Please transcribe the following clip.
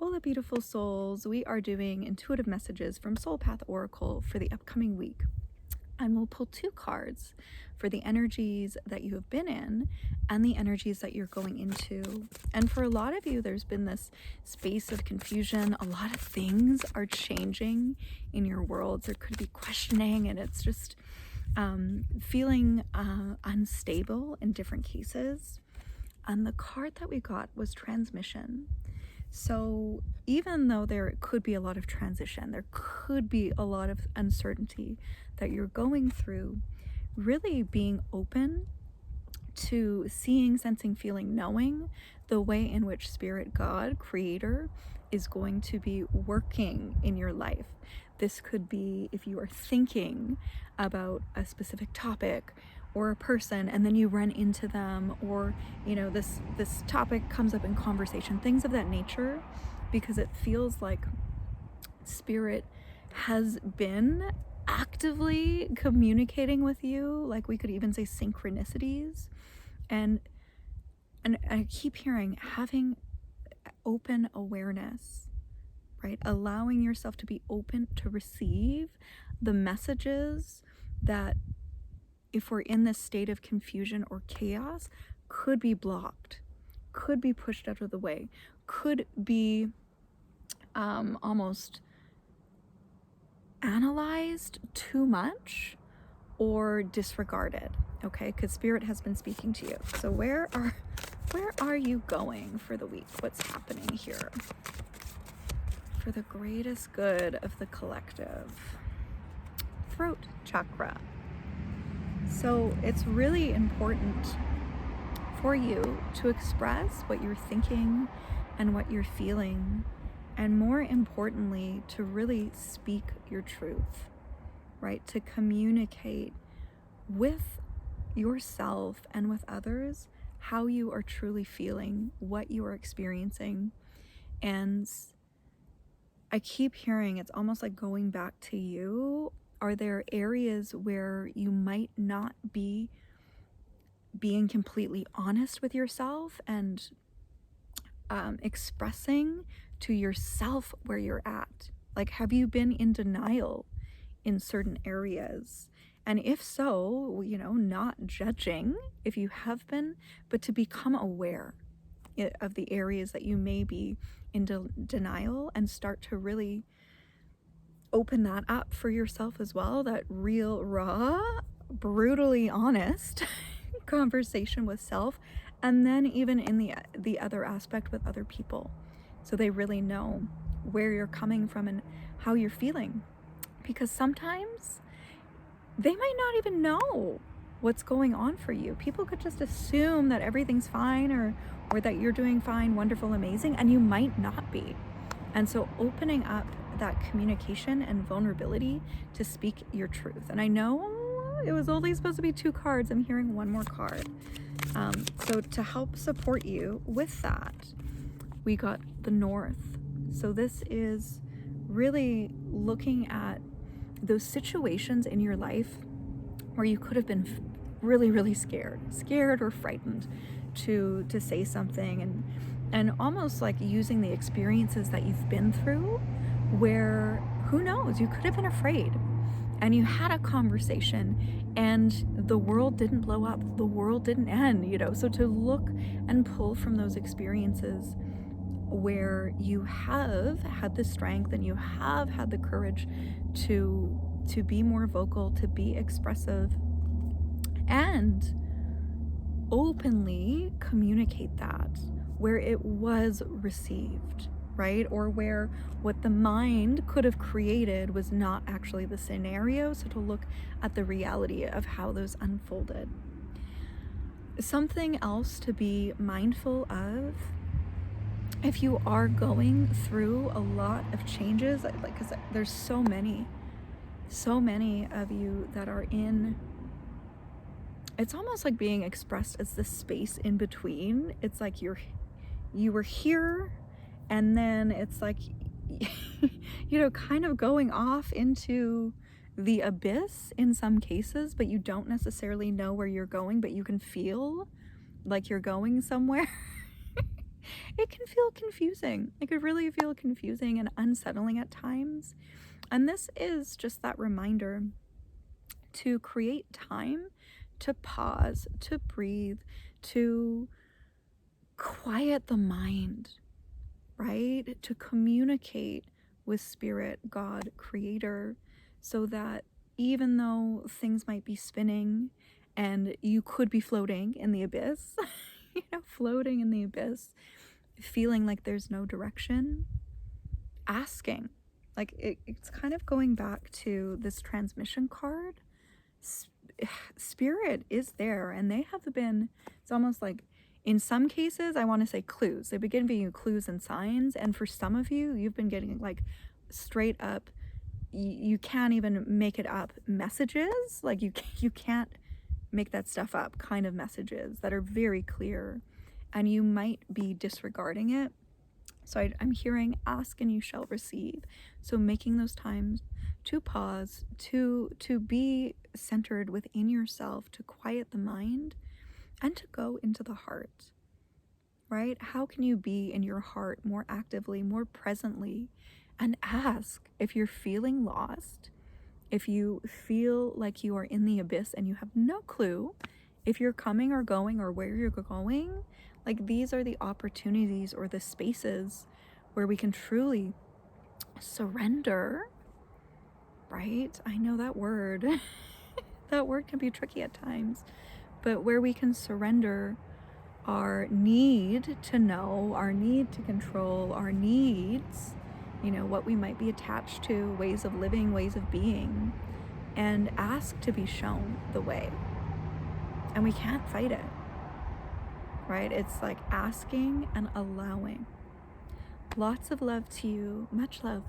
Hola, beautiful souls. We are doing intuitive messages from Soul Path Oracle for the upcoming week. And we'll pull two cards for the energies that you have been in and the energies that you're going into. And for a lot of you, there's been this space of confusion. A lot of things are changing in your worlds. There could be questioning, and it's just feeling unstable in different cases. And the card that we got was transmission. So even though there could be a lot of transition, there could be a lot of uncertainty that you're going through, really being open to seeing, sensing, feeling, knowing the way in which Spirit, God, Creator, is going to be working in your life. This could be if you are thinking about a specific topic or a person and then you run into them, or this topic comes up in conversation, things of that nature, because it feels like Spirit has been actively communicating with you, like we could even say synchronicities. And I keep hearing having open awareness, right? Allowing yourself to be open to receive the messages that, if we're in this state of confusion or chaos, could be blocked, could be pushed out of the way, could be almost analyzed too much or disregarded, okay? Because Spirit has been speaking to you. So where are you going for the week? What's happening here for the greatest good of the collective? Throat chakra. So it's really important for you to express what you're thinking and what you're feeling, and more importantly, to really speak your truth, right? To communicate with yourself and with others how you are truly feeling, what you are experiencing. And I keep hearing it's almost like going back to you. Are there areas where you might not be being completely honest with yourself and expressing to yourself where you're at? Like, have you been in denial in certain areas? And if so, not judging if you have been, but to become aware of the areas that you may be in denial, and start to really open that up for yourself as well. That real, raw, brutally honest conversation with self, and then even in the other aspect with other people, so they really know where you're coming from and how you're feeling. Because sometimes they might not even know what's going on for you. People could just assume that everything's fine, or that you're doing fine, wonderful, amazing, and you might not be. And so opening up that communication and vulnerability to speak your truth. And I know it was only supposed to be two cards. I'm hearing one more card. So to help support you with that, we got the North. So this is really looking at those situations in your life where you could have been really, really scared or frightened to say something, and almost like using the experiences that you've been through, where, who knows, you could have been afraid and you had a conversation and the world didn't blow up, the world didn't end, so to look and pull from those experiences where you have had the strength and you have had the courage to be more vocal, to be expressive, and openly communicate that where it was received, right? Or where what the mind could have created was not actually the scenario. So to look at the reality of how those unfolded. Something else to be mindful of, if you are going through a lot of changes, because there's so many of you that are in, it's almost like being expressed as the space in between. It's like you were here, and then it's like kind of going off into the abyss in some cases, but you don't necessarily know where you're going, but you can feel like you're going somewhere. It can feel confusing. It could really feel confusing and unsettling at times. And this is just that reminder to create time to pause, to breathe, to quiet the mind, right? To communicate with Spirit, God, Creator, so that even though things might be spinning and you could be floating in the abyss, floating in the abyss, feeling like there's no direction, asking. Like it's kind of going back to this transmission card. Spirit is there, and they have been, it's almost like, in some cases, I want to say clues. They begin giving you clues and signs, and for some of you, you've been getting like straight up, you can't even make it up messages. Like you can't make that stuff up kind of messages that are very clear, and you might be disregarding it. So I'm hearing ask and you shall receive. So making those times to pause, to be centered within yourself, to quiet the mind, and to go into the heart, right? How can you be in your heart more actively, more presently, and ask if you're feeling lost, if you feel like you are in the abyss and you have no clue if you're coming or going or where you're going. Like, these are the opportunities or the spaces where we can truly surrender, right? I know that word. That word can be tricky at times, but where we can surrender our need to know, our need to control, our needs, what we might be attached to, ways of living, ways of being, and ask to be shown the way. And we can't fight it, right? It's like asking and allowing. Lots of love to you. Much love.